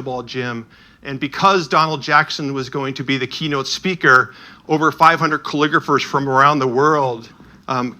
Ball Gym. And because Donald Jackson was going to be the keynote speaker, over 500 calligraphers from around the world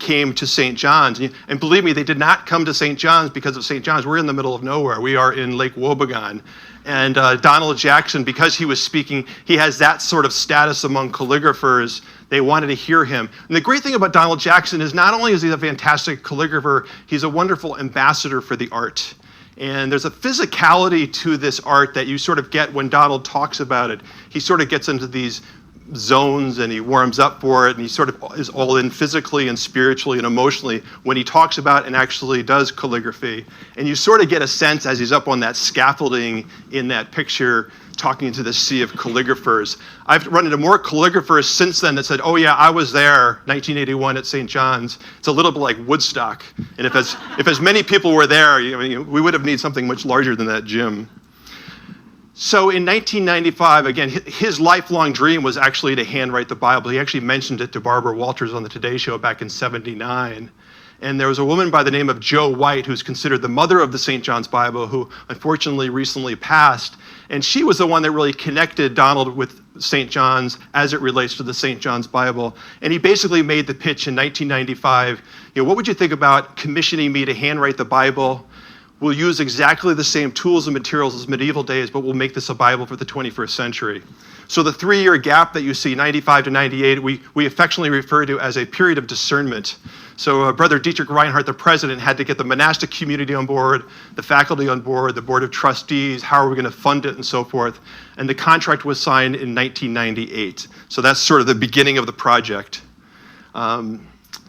came to St. John's. And believe me, they did not come to St. John's because of St. John's. We're in the middle of nowhere. We are in Lake Wobegon. And Donald Jackson, because he was speaking, he has that sort of status among calligraphers. They wanted to hear him. And the great thing about Donald Jackson is not only is he a fantastic calligrapher, he's a wonderful ambassador for the art. And there's a physicality to this art that you sort of get when Donald talks about it. He sort of gets into these zones and he warms up for it, and he sort of is all in physically and spiritually and emotionally when he talks about and actually does calligraphy. And you sort of get a sense as he's up on that scaffolding in that picture talking to the sea of calligraphers. I've run into more calligraphers since then that said, oh yeah, I was there 1981 at St. John's. It's a little bit like Woodstock. And if as many people were there, we would have needed something much larger than that gym. So in 1995, again, his lifelong dream was actually to handwrite the Bible. He actually mentioned it to Barbara Walters on the Today Show back in '79. And there was a woman by the name of Jo White, who's considered the mother of the St. John's Bible, who unfortunately recently passed. And she was the one that really connected Donald with St. John's as it relates to the St. John's Bible. And he basically made the pitch in 1995, what would you think about commissioning me to handwrite the Bible? We'll use exactly the same tools and materials as medieval days, but we'll make this a Bible for the 21st century. So the 3-year gap that you see, 95 to 98, we affectionately refer to as a period of discernment. So Brother Dietrich Reinhardt, the president, had to get the monastic community on board, the faculty on board, the board of trustees, how are we going to fund it, and so forth. And the contract was signed in 1998. So that's sort of the beginning of the project.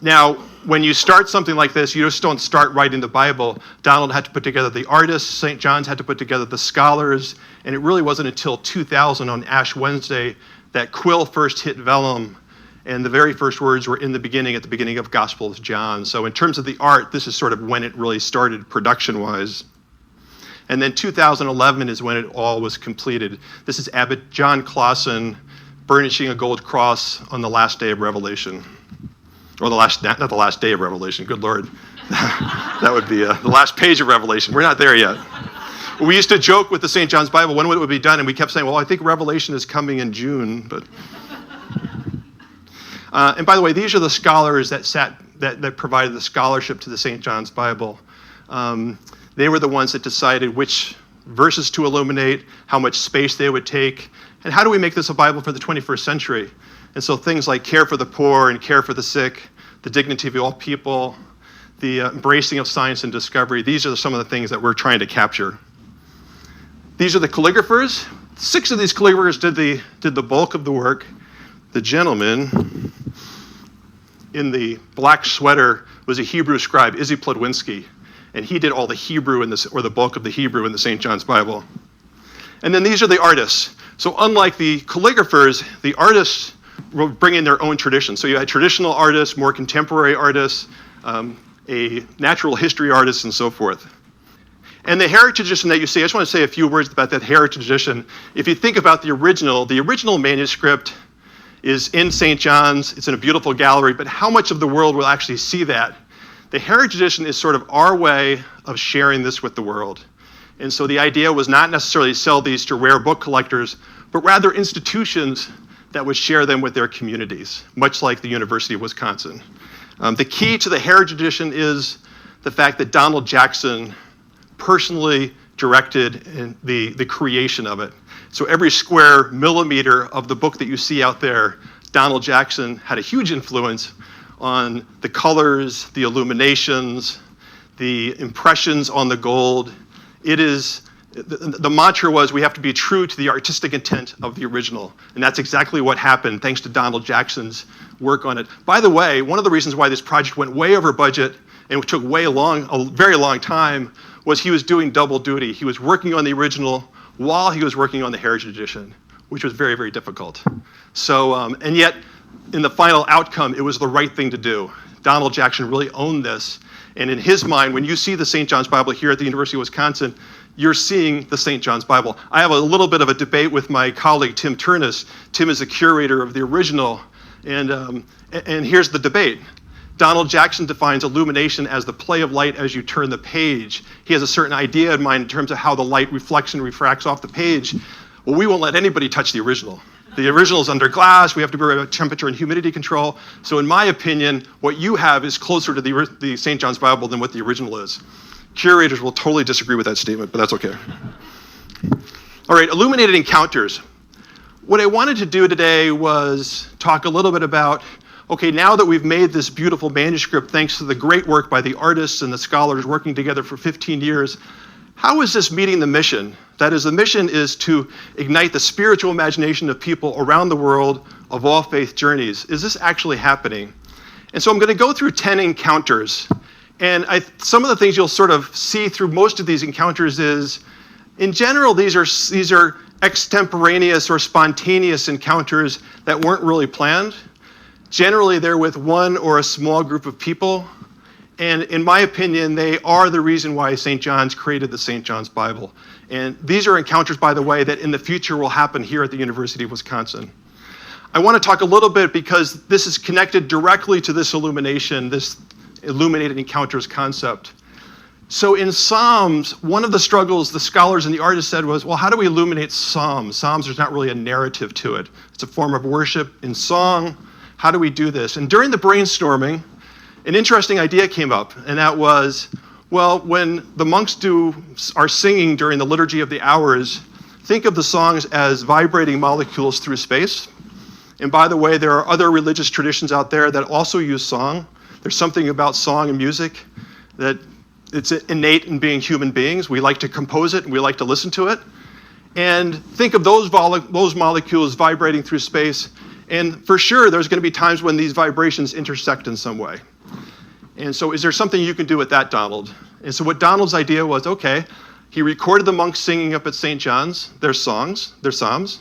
Now, when you start something like this, you just don't start writing the Bible. Donald had to put together the artists, St. John's had to put together the scholars, and it really wasn't until 2000 on Ash Wednesday that quill first hit vellum, and the very first words were at the beginning of Gospel of John. So in terms of the art, this is sort of when it really started production-wise. And then 2011 is when it all was completed. This is Abbot John Clausen burnishing a gold cross on the last day of Revelation. Or not the last day of Revelation, good Lord. That would be the last page of Revelation. We're not there yet. We used to joke with the St. John's Bible, when would it be done? And we kept saying, well, I think Revelation is coming in June. But and by the way, these are the scholars that provided the scholarship to the St. John's Bible. They were the ones that decided which verses to illuminate, how much space they would take, and how do we make this a Bible for the 21st century? And so things like care for the poor and care for the sick, the dignity of all people, the embracing of science and discovery, these are some of the things that we're trying to capture. These are the calligraphers. 6 of these calligraphers did the bulk of the work. The gentleman in the black sweater was a Hebrew scribe, Izzy Plodwinski, and he did all the Hebrew or the bulk of the Hebrew in the St. John's Bible. And then these are the artists. So unlike the calligraphers, the artists will bring in their own tradition. So you had traditional artists, more contemporary artists, a natural history artist, and so forth. And the heritage tradition that you see, I just want to say a few words about that heritage tradition. If you think about the original manuscript is in St. John's. It's in a beautiful gallery, but how much of the world will actually see that? The heritage tradition is sort of our way of sharing this with the world. And so the idea was not necessarily sell these to rare book collectors, but rather institutions that would share them with their communities, much like the University of Wisconsin. The key to the heritage edition is the fact that Donald Jackson personally directed the creation of it. So every square millimeter of the book that you see out there, Donald Jackson had a huge influence on the colors, the illuminations, the impressions on the gold. The mantra was we have to be true to the artistic intent of the original. And that's exactly what happened thanks to Donald Jackson's work on it. By the way, one of the reasons why this project went way over budget and it took a very long time was he was doing double duty. He was working on the original while he was working on the heritage edition, which was very, very difficult. So, and yet in the final outcome, it was the right thing to do. Donald Jackson really owned this. And in his mind, when you see the St. John's Bible here at the University of Wisconsin, you're seeing the St. John's Bible. I have a little bit of a debate with my colleague, Tim Turnus. Tim is the curator of the original, and here's the debate. Donald Jackson defines illumination as the play of light as you turn the page. He has a certain idea in mind in terms of how the light reflects and refracts off the page. Well, we won't let anybody touch the original. The original is under glass. We have to worry about temperature and humidity control. So in my opinion, what you have is closer to the St. John's Bible than what the original is. Curators will totally disagree with that statement, but that's okay. All right, illuminated encounters. What I wanted to do today was talk a little bit about, okay, now that we've made this beautiful manuscript, thanks to the great work by the artists and the scholars working together for 15 years, how is this meeting the mission? That is, the mission is to ignite the spiritual imagination of people around the world of all faith journeys. Is this actually happening? And so I'm going to go through 10 encounters. And some of the things you'll sort of see through most of these encounters is, in general, these are extemporaneous or spontaneous encounters that weren't really planned. Generally, they're with one or a small group of people. And in my opinion, they are the reason why St. John's created the St. John's Bible. And these are encounters, by the way, that in the future will happen here at the University of Wisconsin. I want to talk a little bit because this is connected directly to this illumination, this illuminated encounters concept. So in Psalms, one of the struggles the scholars and the artists said was, well, how do we illuminate Psalms? Psalms, there's not really a narrative to it. It's a form of worship in song. How do we do this? And during the brainstorming, an interesting idea came up, and that was, well, when the monks are singing during the Liturgy of the Hours, think of the songs as vibrating molecules through space. And by the way, there are other religious traditions out there that also use song. There's something about song and music that it's innate in being human beings. We like to compose it and we like to listen to it. And think of those molecules vibrating through space. And for sure, there's going to be times when these vibrations intersect in some way. And so is there something you can do with that, Donald? And so what Donald's idea was, okay, he recorded the monks singing up at St. John's, their songs, their psalms.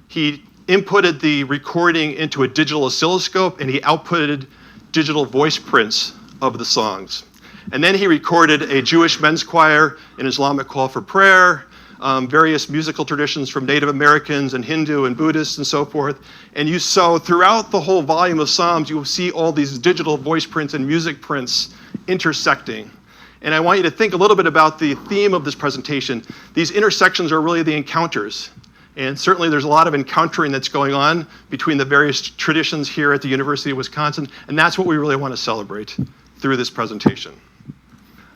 He inputted the recording into a digital oscilloscope, and he outputted digital voice prints of the songs. And then he recorded a Jewish men's choir, an Islamic call for prayer, various musical traditions from Native Americans and Hindu and Buddhists and so forth. And you saw throughout the whole volume of Psalms, you will see all these digital voice prints and music prints intersecting. And I want you to think a little bit about the theme of this presentation. These intersections are really the encounters. And certainly there's a lot of encountering that's going on between the various traditions here at the University of Wisconsin. And that's what we really want to celebrate through this presentation.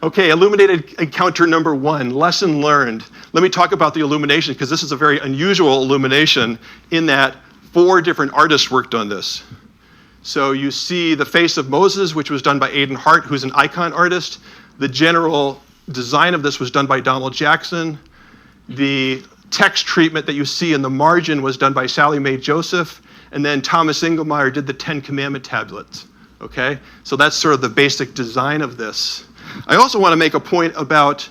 Okay, illuminated encounter number 1, lesson learned. Let me talk about the illumination because this is a very unusual illumination in that 4 different artists worked on this. So you see the face of Moses, which was done by Aidan Hart, who's an icon artist. The general design of this was done by Donald Jackson. The text treatment that you see in the margin was done by Sally Mae Joseph. And then Thomas Engelmeyer did the 10 Commandment tablets. Okay, so that's sort of the basic design of this. I also want to make a point about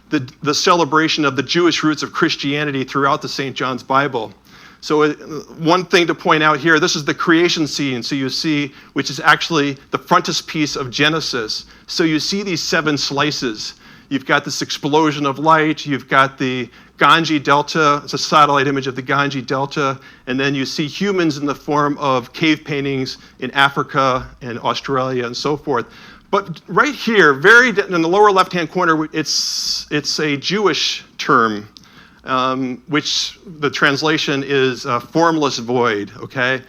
the celebration of the Jewish roots of Christianity throughout the St. John's Bible. So one thing to point out here, this is the creation scene. So you see, which is actually the frontispiece of Genesis. So you see these 7 slices. You've got this explosion of light. You've got the Ganges Delta. It's a satellite image of the Ganges Delta. And then you see humans in the form of cave paintings in Africa and Australia and so forth. But right here, very in the lower left-hand corner, it's a Jewish term, which the translation is formless void, okay?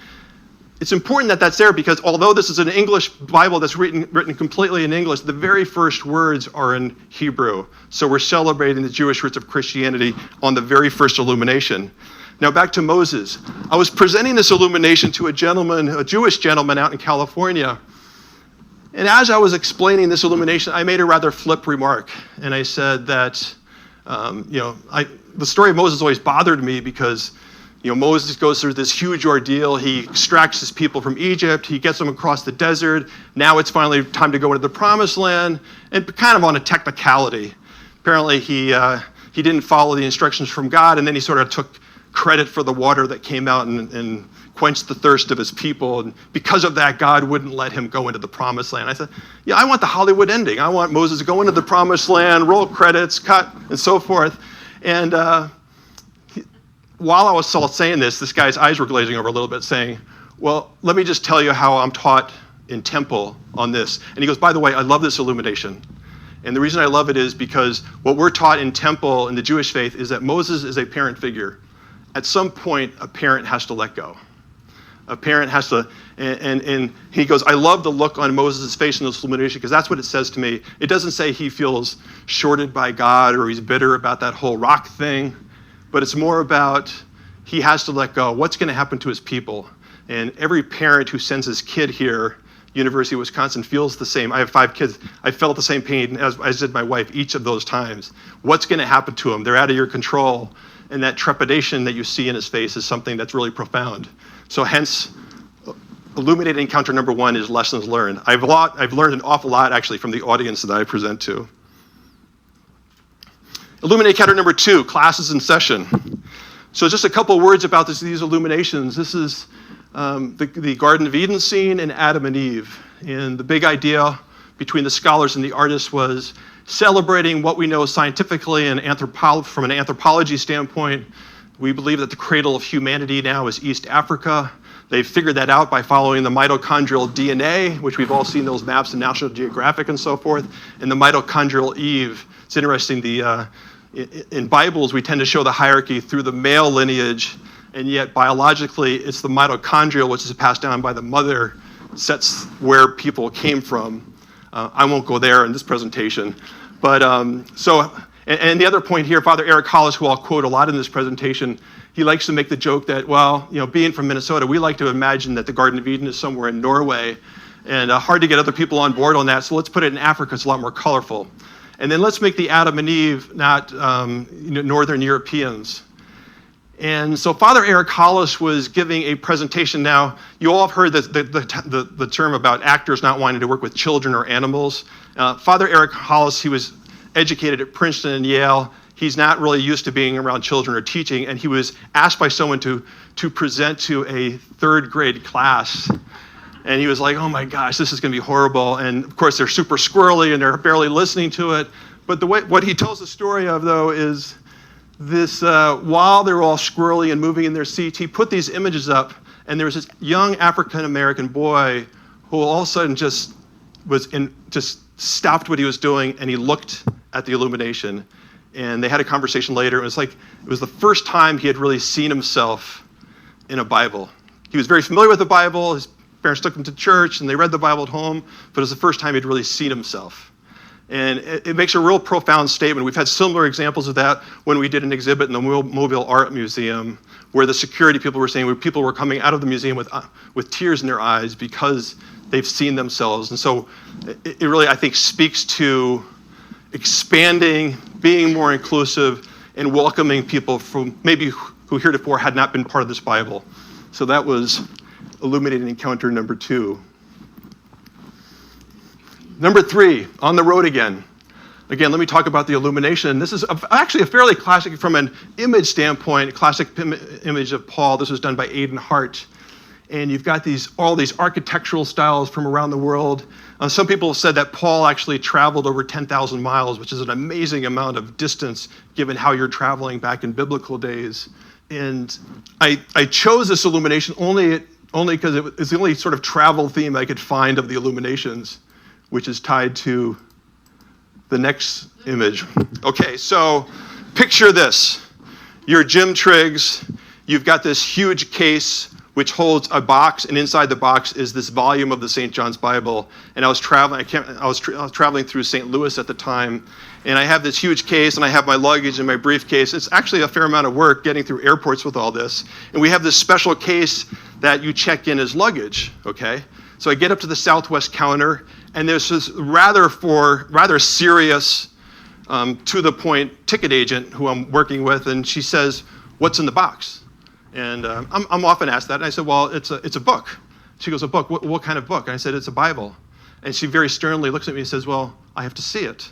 It's important that that's there because although this is an English Bible that's written completely in English, the very first words are in Hebrew. So we're celebrating the Jewish roots of Christianity on the very first illumination. Now back to Moses. I was presenting this illumination to a Jewish gentleman out in California. And as I was explaining this illumination, I made a rather flip remark. And I said that, the story of Moses always bothered me because, Moses goes through this huge ordeal. He extracts his people from Egypt. He gets them across the desert. Now it's finally time to go into the promised land. And kind of on a technicality. Apparently he didn't follow the instructions from God. And then he sort of took credit for the water that came out and quenched the thirst of his people. And because of that, God wouldn't let him go into the promised land. I said, yeah, I want the Hollywood ending. I want Moses to go into the promised land, roll credits, cut, and so forth. And while I was saying this guy's eyes were glazing over a little bit saying, well, let me just tell you how I'm taught in temple on this. And he goes, by the way, I love this illumination. And the reason I love it is because what we're taught in temple in the Jewish faith is that Moses is a parent figure. At some point, a parent has to let go. A parent has to, and he goes, I love the look on Moses' face in this illumination because that's what it says to me. It doesn't say he feels shorted by God or he's bitter about that whole rock thing, but it's more about he has to let go. What's going to happen to his people? And every parent who sends his kid here, University of Wisconsin, feels the same. I have 5 kids. I felt the same pain as did my wife each of those times. What's going to happen to them? They're out of your control. And that trepidation that you see in his face is something that's really profound. So hence, Illuminated Encounter number 1 is lessons learned. I've learned an awful lot, actually, from the audience that I present to. Illuminated Encounter number 2, classes in session. So just a couple words about these illuminations. This is the Garden of Eden scene and Adam and Eve. And the big idea between the scholars and the artists was celebrating what we know scientifically and from an anthropology standpoint. We believe that the cradle of humanity now is East Africa. They've figured that out by following the mitochondrial DNA, which we've all seen those maps in National Geographic and so forth, and the mitochondrial Eve. It's interesting, in Bibles, we tend to show the hierarchy through the male lineage, and yet biologically, it's the mitochondrial, which is passed down by the mother, sets where people came from. I won't go there in this presentation. But and the other point here, Father Eric Hollis, who I'll quote a lot in this presentation, he likes to make the joke that, well, being from Minnesota, we like to imagine that the Garden of Eden is somewhere in Norway, and hard to get other people on board on that, so let's put it in Africa. It's a lot more colorful. And then let's make the Adam and Eve not Northern Europeans. And so Father Eric Hollis was giving a presentation. Now, you all have heard the term about actors not wanting to work with children or animals. Father Eric Hollis, he was educated at Princeton and Yale. He's not really used to being around children or teaching, and he was asked by someone to present to a 3rd grade class. And he was like, oh my gosh, this is going to be horrible. And of course, they're super squirrely and they're barely listening to it. But what he tells the story of, though, is this, while they're all squirrely and moving in their seats, he put these images up, and there was this young African-American boy who all of a sudden just stopped what he was doing, and he looked at the illumination. And they had a conversation later. It was the first time he had really seen himself in a Bible. He was very familiar with the Bible. His parents took him to church, and they read the Bible at home, but it was the first time he'd really seen himself. And it makes a real profound statement. We've had similar examples of that when we did an exhibit in the Mobile Art Museum, where the security people were saying where people were coming out of the museum with tears in their eyes because they've seen themselves. And so it really, I think, speaks to expanding, being more inclusive, and welcoming people from maybe who heretofore had not been part of this Bible. So that was Illuminated Encounter number 2. Number 3, on the road again. Again, let me talk about the illumination. This is actually a fairly classic, from an image standpoint, classic image of Paul. This was done by Aidan Hart. And you've got all these architectural styles from around the world. Some people have said that Paul actually traveled over 10,000 miles, which is an amazing amount of distance given how you're traveling back in biblical days. And I chose this illumination only because it's the only sort of travel theme I could find of the illuminations, which is tied to the next image. Okay, so picture this. You're Jim Triggs. You've got this huge case which holds a box, and inside the box is this volume of the St. John's Bible. And I was traveling through St. Louis at the time, and I have this huge case, and I have my luggage in my briefcase. It's actually a fair amount of work getting through airports with all this. And we have this special case that you check in as luggage, okay? So I get up to the Southwest counter, and there's this rather serious, to the point ticket agent who I'm working with, and she says, "What's in the box?" And I'm often asked that, and I said, "Well, it's a book." She goes, "A book? What kind of book?" And I said, "It's a Bible." And she very sternly looks at me and says, "Well, I have to see it."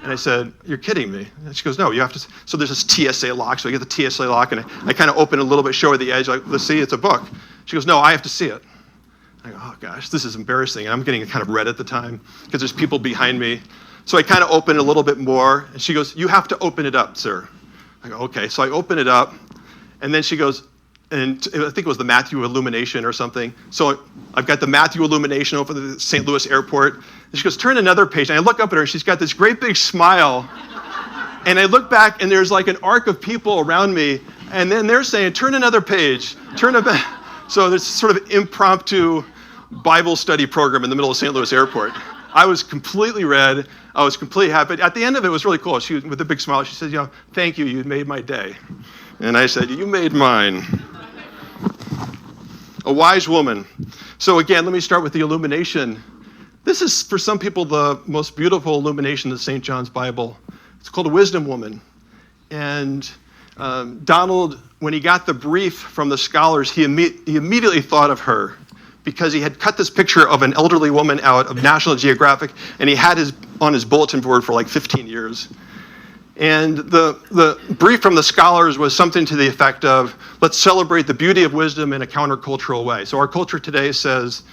And I said, "You're kidding me." And she goes, "No, you have to." So there's this TSA lock. So I get the TSA lock, and I kind of open a little bit, show her the edge, like, "Let's see, it's a book." She goes, "No, I have to see it." I go, "Oh gosh, this is embarrassing." And I'm getting kind of red at the time because there's people behind me. So I kind of open it a little bit more, and she goes, "You have to open it up, sir." I go, "Okay." So I open it up, and then she goes, and I think it was the Matthew Illumination or something. So I've got the Matthew Illumination over the St. Louis airport. And she goes, turn another page. And I look up at her and she's got this great big smile. And I look back and there's like an arc of people around me. And then they're saying, turn another page, turn it back. So there's sort of impromptu Bible study program in the middle of St. Louis airport. I was completely red. I was completely happy. At the end of it, it was really cool. She, with a big smile, she said, thank you, you made my day. And I said, you made mine. A wise woman. So again, let me start with the illumination. This is, for some people, the most beautiful illumination in St. John's Bible. It's called a wisdom woman. And Donald, when he got the brief from the scholars, he immediately thought of her because he had cut this picture of an elderly woman out of National Geographic, and he had on his bulletin board for like 15 years. And the brief from the scholars was something to the effect of, let's celebrate the beauty of wisdom in a countercultural way. So our culture today says,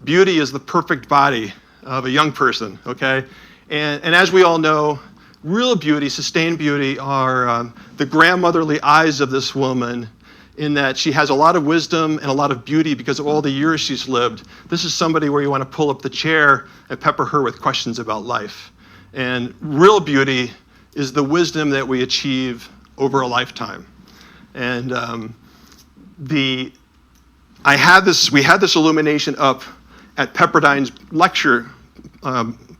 beauty is the perfect body of a young person, okay? And as we all know, real beauty, sustained beauty, are the grandmotherly eyes of this woman, in that she has a lot of wisdom and a lot of beauty because of all the years she's lived. This is somebody where you want to pull up the chair and pepper her with questions about life. And real beauty is the wisdom that we achieve over a lifetime. And we had this illumination up at Pepperdine's lecture,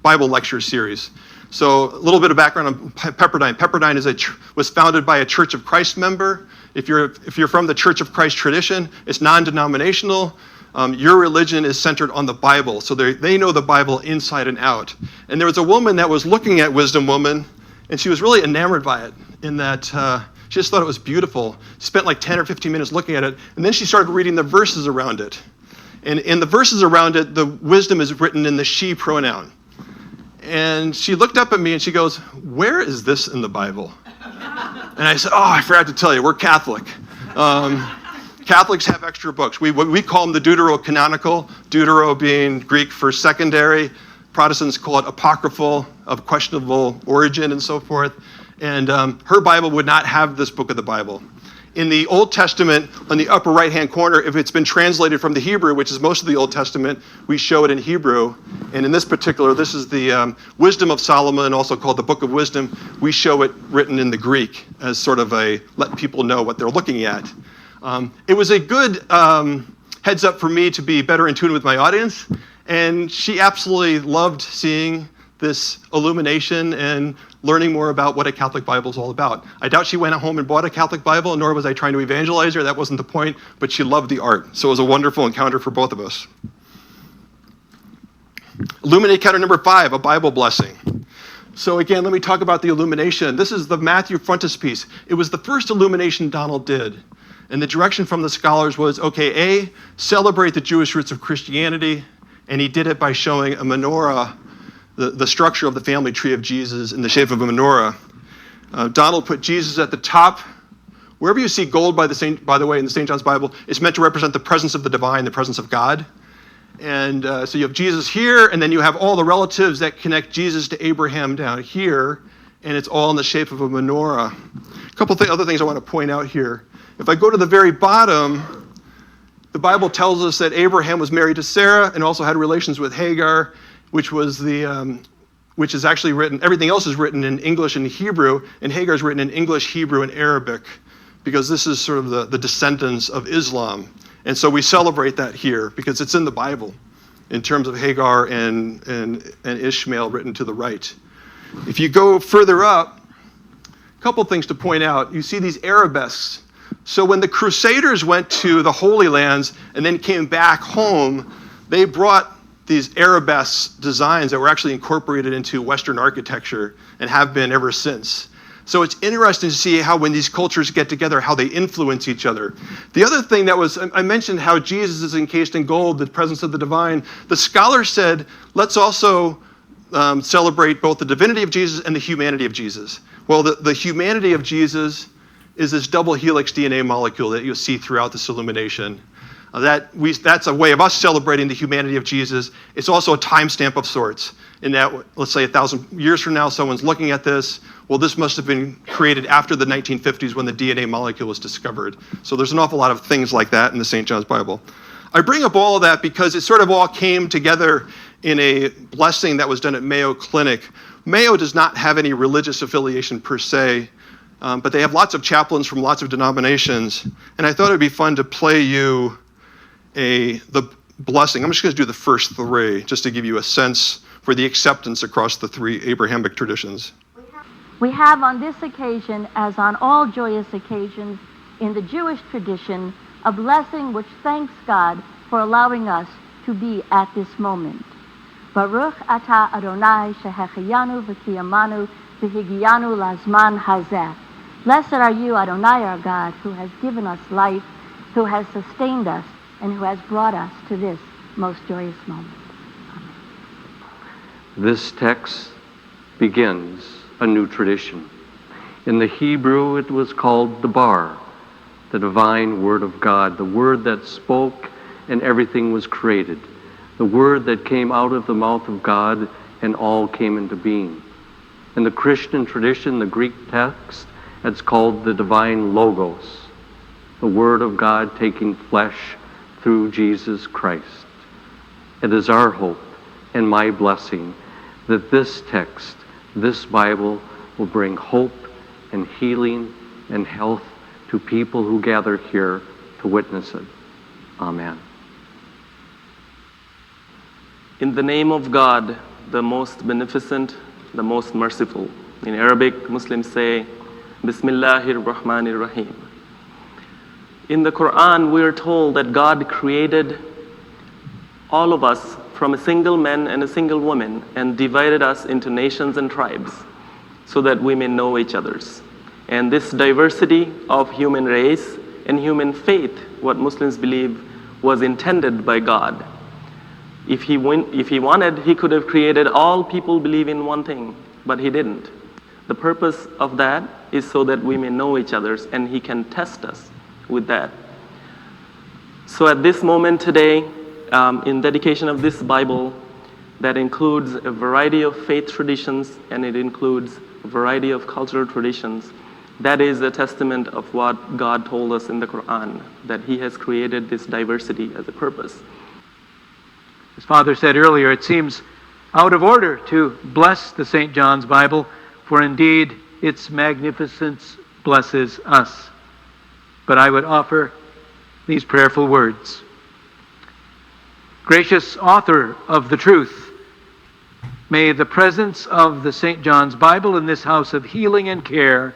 Bible lecture series. So a little bit of background on Pepperdine. Pepperdine was founded by a Church of Christ member. If you're from the Church of Christ tradition, it's non-denominational. Your religion is centered on the Bible, so they know the Bible inside and out. And there was a woman that was looking at Wisdom Woman, and she was really enamored by it, in that she just thought it was beautiful. Spent like 10 or 15 minutes looking at it, and then she started reading the verses around it. And in the verses around it, the wisdom is written in the she pronoun. And she looked up at me and she goes, where is this in the Bible? And I said, I forgot to tell you, we're Catholic. Catholics have extra books. We call them the Deuterocanonical, Deutero being Greek for secondary. Protestants call it apocryphal, of questionable origin and so forth. And her Bible would not have this book of the Bible. In the Old Testament, on the upper right-hand corner, if it's been translated from the Hebrew, which is most of the Old Testament, we show it in Hebrew. And in this particular, this is the Wisdom of Solomon, also called the Book of Wisdom. We show it written in the Greek as sort of let people know what they're looking at. It was a good heads up for me to be better in tune with my audience. And she absolutely loved seeing this illumination and learning more about what a Catholic Bible is all about. I doubt she went home and bought a Catholic Bible, nor was I trying to evangelize her. That wasn't the point, but she loved the art. So it was a wonderful encounter for both of us. Illuminate counter number 5, a Bible blessing. So again, let me talk about the illumination. This is the Matthew frontispiece. It was the first illumination Donald did. And the direction from the scholars was, okay, celebrate the Jewish roots of Christianity. And he did it by showing a menorah, the structure of the family tree of Jesus in the shape of a menorah. Donald put Jesus at the top. Wherever you see gold, by the way, in the St. John's Bible, it's meant to represent the presence of the divine, the presence of God. And so you have Jesus here, and then you have all the relatives that connect Jesus to Abraham down here, and it's all in the shape of a menorah. A couple other things I want to point out here. If I go to the very bottom, the Bible tells us that Abraham was married to Sarah and also had relations with Hagar, which is actually written, everything else is written in English and Hebrew, and Hagar is written in English, Hebrew, and Arabic, because this is sort of the descendants of Islam. And so we celebrate that here, because it's in the Bible, in terms of Hagar and Ishmael written to the right. If you go further up, a couple things to point out. You see these arabesques. So when the Crusaders went to the Holy Lands and then came back home, they brought these arabesque designs that were actually incorporated into Western architecture and have been ever since. So it's interesting to see how when these cultures get together, how they influence each other. The other thing that was, I mentioned how Jesus is encased in gold, the presence of the divine. The scholars said, let's also celebrate both the divinity of Jesus and the humanity of Jesus. Well, the humanity of Jesus is this double helix DNA molecule that you'll see throughout this illumination. That's a way of us celebrating the humanity of Jesus. It's also a timestamp of sorts, in that, let's say 1,000 years from now, someone's looking at this. Well, this must have been created after the 1950s when the DNA molecule was discovered. So there's an awful lot of things like that in the St. John's Bible. I bring up all of that because it sort of all came together in a blessing that was done at Mayo Clinic. Mayo does not have any religious affiliation per se, but they have lots of chaplains from lots of denominations. And I thought it'd be fun to play you the blessing. I'm just going to do the first three, just to give you a sense for the acceptance across the three Abrahamic traditions. We have on this occasion, as on all joyous occasions in the Jewish tradition, a blessing which thanks God for allowing us to be at this moment. Baruch atah Adonai shehecheyanu v'kiyamanu v'higiyanu lazman hazeh. Blessed are you, Adonai our God, who has given us life, who has sustained us, and who has brought us to this most joyous moment. Amen. This text begins a new tradition. In the Hebrew, it was called the Bar, the divine word of God, the word that spoke and everything was created, the word that came out of the mouth of God and all came into being. In the Christian tradition, the Greek text, it's called the divine Logos, the word of God taking flesh through Jesus Christ. It is our hope and my blessing that this text, this Bible, will bring hope and healing and health to people who gather here to witness it. Amen. In the name of God, the most beneficent, the most merciful. In Arabic, Muslims say, Bismillahir Rahmanir Rahim. In the Quran, we are told that God created all of us from a single man and a single woman and divided us into nations and tribes so that we may know each other's. And this diversity of human race and human faith, what Muslims believe, was intended by God. If he wanted, he could have created all people believe in one thing, but he didn't. The purpose of that is so that we may know each other's, and he can test us with that. So at this moment today, in dedication of this Bible, that includes a variety of faith traditions and it includes a variety of cultural traditions, that is a testament of what God told us in the Quran, that he has created this diversity as a purpose. As Father said earlier, it seems out of order to bless the St. John's Bible, for indeed its magnificence blesses us. But I would offer these prayerful words. Gracious author of the truth, may the presence of the St. John's Bible in this house of healing and care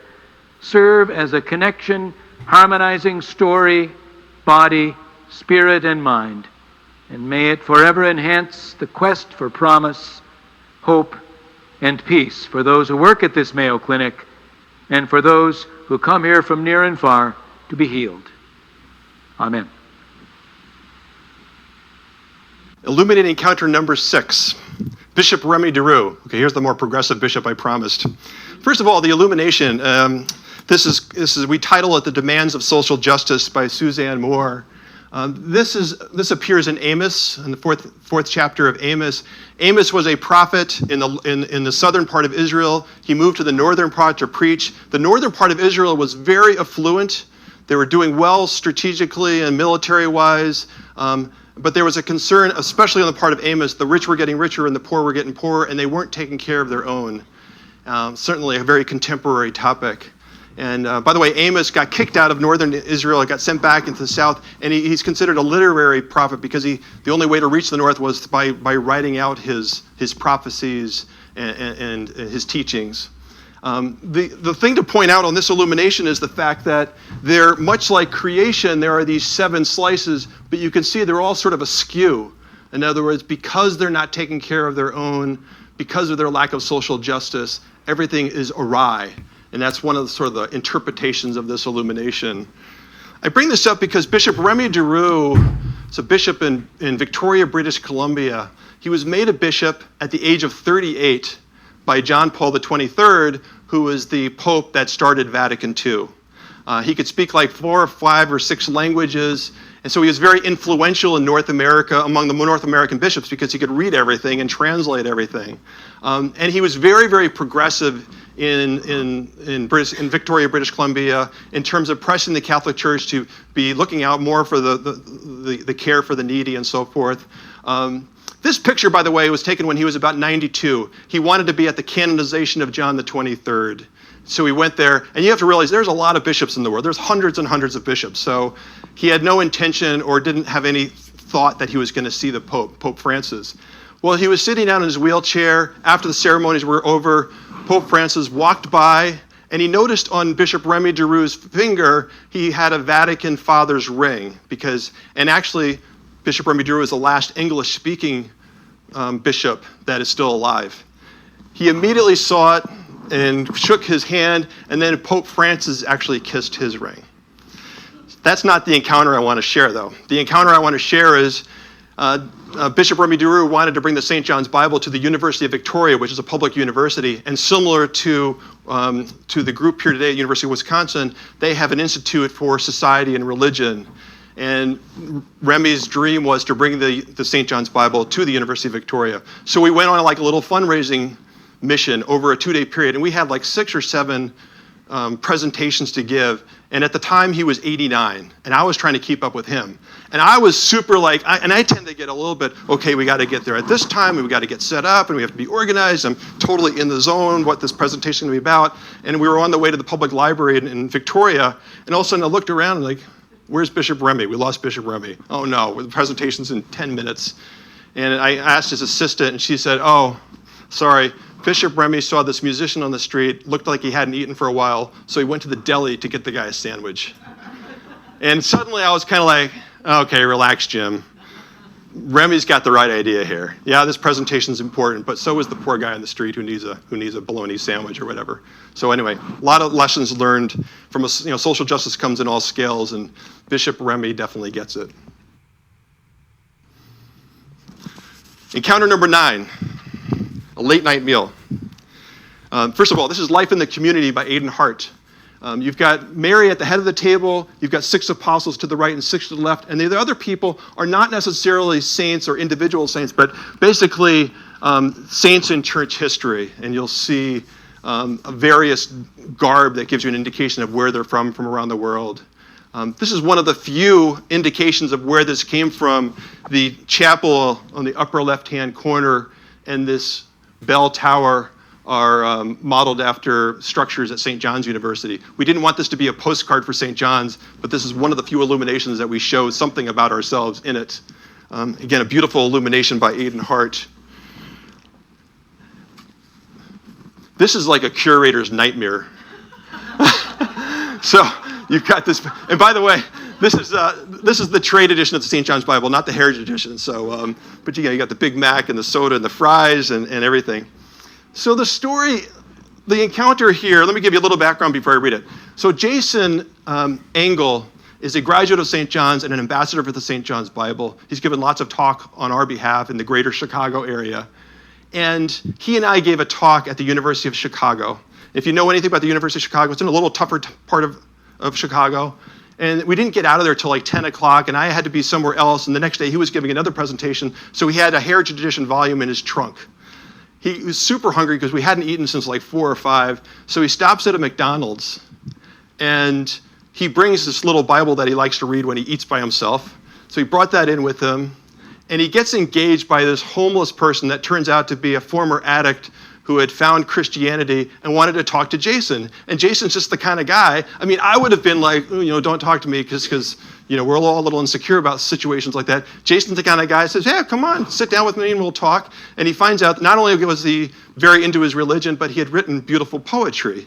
serve as a connection, harmonizing story, body, spirit, and mind. And may it forever enhance the quest for promise, hope, and peace for those who work at this Mayo Clinic and for those who come here from near and far to be healed. Amen. Illuminating encounter number 6, Bishop Remy DeRue. Okay, here's the more progressive bishop I promised. First of all, the illumination. This is we title it "The Demands of Social Justice" by Suzanne Moore. This appears in Amos, in the fourth chapter of Amos. Amos was a prophet in the southern part of Israel. He moved to the northern part to preach. The northern part of Israel was very affluent. They were doing well strategically and military-wise, but there was a concern, especially on the part of Amos. The rich were getting richer and the poor were getting poorer, and they weren't taking care of their own. Certainly a very contemporary topic. And by the way, Amos got kicked out of northern Israel, got sent back into the south, and he's considered a literary prophet because the only way to reach the north was by writing out his prophecies and his teachings. The thing to point out on this illumination is the fact that they're much like creation. There are these 7 slices, but you can see they're all sort of askew. In other words, because they're not taking care of their own, because of their lack of social justice, everything is awry. And that's one of the sort of the interpretations of this illumination. I bring this up because Bishop Remy DeRue is a bishop in Victoria, British Columbia. He was made a bishop at the age of 38 by John Paul XXIII, who was the pope that started Vatican II. He could speak like 4 or 5 or 6 languages. And so he was very influential in North America among the North American bishops because he could read everything and translate everything. And he was very, very progressive in Victoria, British Columbia, in terms of pressing the Catholic Church to be looking out more for the care for the needy and so forth. This picture, by the way, was taken when he was about 92. He wanted to be at the canonization of John the 23rd. So he went there, and you have to realize there's a lot of bishops in the world. There's hundreds and hundreds of bishops. So he had no intention or didn't have any thought that he was going to see the Pope, Pope Francis. Well, he was sitting down in his wheelchair. After the ceremonies were over, Pope Francis walked by, and he noticed on Bishop Remy Duroux's finger, he had a Vatican Father's ring. And actually, Bishop Remy Duroux is the last English-speaking bishop that is still alive. He immediately saw it and shook his hand, and then Pope Francis actually kissed his ring. That's not the encounter I want to share, though. The encounter I want to share is Bishop Remy Duroux wanted to bring the St. John's Bible to the University of Victoria, which is a public university, and similar to the group here today at University of Wisconsin, they have an Institute for Society and Religion. And Remy's dream was to bring the St. John's Bible to the University of Victoria. So we went on like a little fundraising mission over a 2-day period, and we had like 6 or 7 presentations to give. And at the time, he was 89, and I was trying to keep up with him. And I was super and I tend to get a little bit, okay, we got to get there at this time, and we got to get set up, and we have to be organized. I'm totally in the zone, what this presentation is going to be about. And we were on the way to the public library in Victoria, and all of a sudden I looked around and like, where's Bishop Remy? We lost Bishop Remy. Oh no, the presentation's in 10 minutes. And I asked his assistant, and she said, oh, sorry, Bishop Remy saw this musician on the street, looked like he hadn't eaten for a while, so he went to the deli to get the guy a sandwich. And suddenly I was kind of like, okay, relax, Jim. Remy's got the right idea here. Yeah, this presentation's important, but so is the poor guy on the street who needs a bologna sandwich or whatever. So anyway, a lot of lessons learned from social justice comes in all scales, and Bishop Remy definitely gets it. Encounter number 9. A late night meal. First of all, this is Life in the Community by Aidan Hart. You've got Mary at the head of the table, you've got 6 apostles to the right and 6 to the left, and the other people are not necessarily saints or individual saints, but basically saints in church history. And you'll see a various garb that gives you an indication of where they're from around the world. This is one of the few indications of where this came from. The chapel on the upper left-hand corner and this bell tower are modeled after structures at St. John's University. We didn't want this to be a postcard for St. John's, but this is one of the few illuminations that we show something about ourselves in it. Again, a beautiful illumination by Aidan Hart. This is like a curator's nightmare. So you've got this, and by the way, this is the trade edition of the St. John's Bible, not the Heritage edition. So, but you got the Big Mac and the soda and the fries and everything. So the story, the encounter here, let me give you a little background before I read it. So Jason Engel is a graduate of St. John's and an ambassador for the St. John's Bible. He's given lots of talk on our behalf in the greater Chicago area. And he and I gave a talk at the University of Chicago. If you know anything about the University of Chicago, it's in a little tougher part of Chicago. And we didn't get out of there till like 10 o'clock, and I had to be somewhere else. And the next day he was giving another presentation, so he had a Heritage Edition volume in his trunk. He was super hungry because we hadn't eaten since like 4 or 5. So he stops at a McDonald's, and he brings this little Bible that he likes to read when he eats by himself. So he brought that in with him, and he gets engaged by this homeless person that turns out to be a former addict who had found Christianity and wanted to talk to Jason. And Jason's just the kind of guy, I mean, I would have been like, don't talk to me because we're all a little insecure about situations like that. Jason's the kind of guy who says, yeah, come on, sit down with me and we'll talk. And he finds out not only was he very into his religion, but he had written beautiful poetry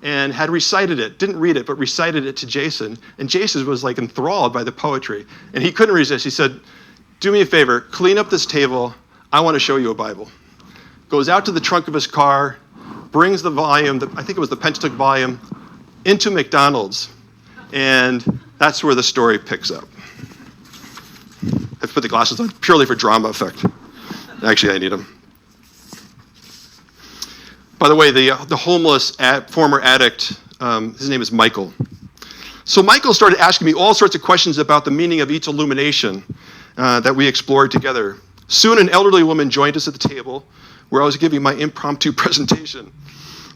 and had recited it, didn't read it, but recited it to Jason. And Jason was like enthralled by the poetry. And he couldn't resist. He said, do me a favor, clean up this table. I want to show you a Bible. Goes out to the trunk of his car, brings the volume, I think it was the Pentateuch volume, into McDonald's. And that's where the story picks up. I've put the glasses on purely for drama effect. Actually, I need them. By the way, the homeless former addict, his name is Michael. So Michael started asking me all sorts of questions about the meaning of each illumination that we explored together. Soon an elderly woman joined us at the table where I was giving my impromptu presentation.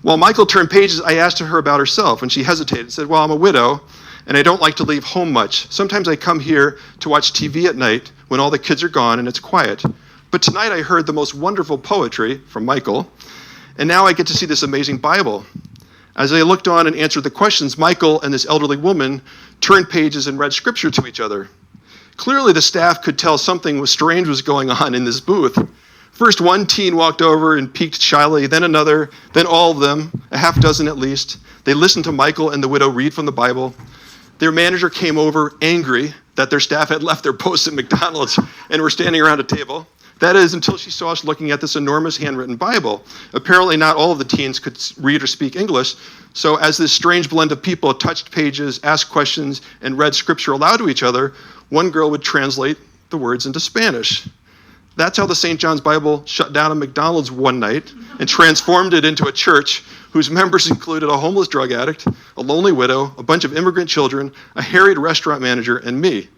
While Michael turned pages, I asked her about herself, and she hesitated and said, well, I'm a widow, and I don't like to leave home much. Sometimes I come here to watch TV at night when all the kids are gone and it's quiet. But tonight I heard the most wonderful poetry from Michael, and now I get to see this amazing Bible. As I looked on and answered the questions, Michael and this elderly woman turned pages and read scripture to each other. Clearly, the staff could tell something strange was going on in this booth. First, one teen walked over and peeked shyly, then another, then all of them, a half dozen at least. They listened to Michael and the widow read from the Bible. Their manager came over, angry that their staff had left their posts at McDonald's and were standing around a table. That is, until she saw us looking at this enormous handwritten Bible. Apparently, not all of the teens could read or speak English, so as this strange blend of people touched pages, asked questions, and read scripture aloud to each other, one girl would translate the words into Spanish. That's how the St. John's Bible shut down a McDonald's one night and transformed it into a church whose members included a homeless drug addict, a lonely widow, a bunch of immigrant children, a harried restaurant manager, and me.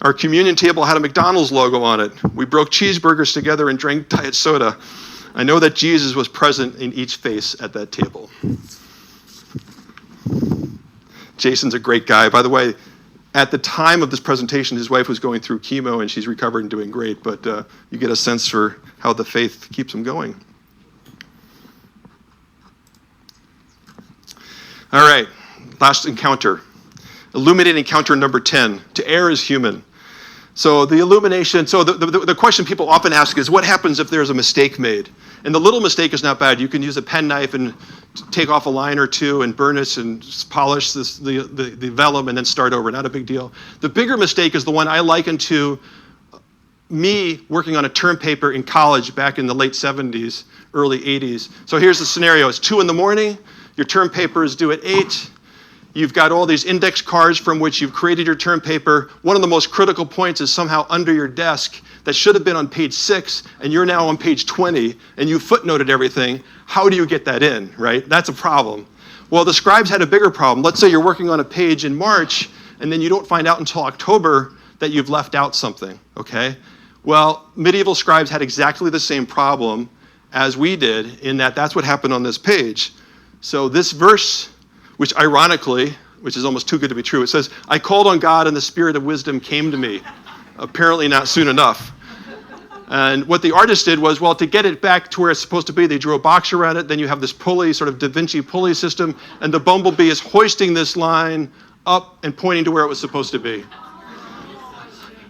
Our communion table had a McDonald's logo on it. We broke cheeseburgers together and drank diet soda. I know that Jesus was present in each face at that table. Jason's a great guy. By the way, at the time of this presentation, his wife was going through chemo and she's recovered and doing great, but you get a sense for how the faith keeps him going. All right, last encounter. Illuminating encounter number 10, to err is human. So the illumination, so the question people often ask is, what happens if there's a mistake made? And the little mistake is not bad. You can use a penknife and take off a line or two and burn it and polish the vellum and then start over. Not a big deal. The bigger mistake is the one I liken to me working on a term paper in college back in the late 70s, early 80s. So here's the scenario. It's 2 a.m. Your term paper is due at 8. You've got all these index cards from which you've created your term paper. One of the most critical points is somehow under your desk that should have been on page 6, and you're now on page 20, and you footnoted everything. How do you get that in, right? That's a problem. Well, the scribes had a bigger problem. Let's say you're working on a page in March, and then you don't find out until October that you've left out something, okay? Well, medieval scribes had exactly the same problem as we did, in that that's what happened on this page. So this verse, which ironically, which is almost too good to be true, it says, I called on God and the spirit of wisdom came to me. Apparently not soon enough. And what the artist did was, well, to get it back to where it's supposed to be, they drew a box around it, then you have this pulley, sort of Da Vinci pulley system, and the bumblebee is hoisting this line up and pointing to where it was supposed to be.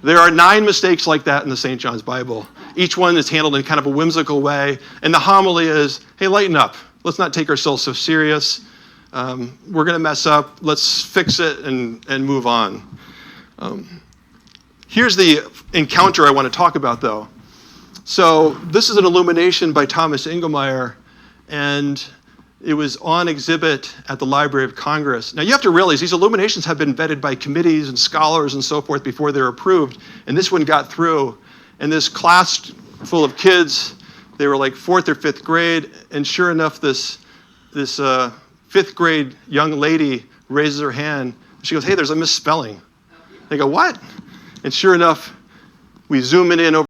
There are 9 mistakes like that in the St. John's Bible. Each one is handled in kind of a whimsical way, and the homily is, hey, lighten up. Let's not take ourselves so serious. We're going to mess up. Let's fix it and move on. Here's the encounter I want to talk about, though. So this is an illumination by Thomas Engelmeyer, and it was on exhibit at the Library of Congress. Now, you have to realize these illuminations have been vetted by committees and scholars and so forth before they're approved, and this one got through. And this class full of kids, they were like 4th or 5th grade, and sure enough, this 5th grade young lady raises her hand. She goes, hey, there's a misspelling. They go, what? And sure enough, we zoom it in over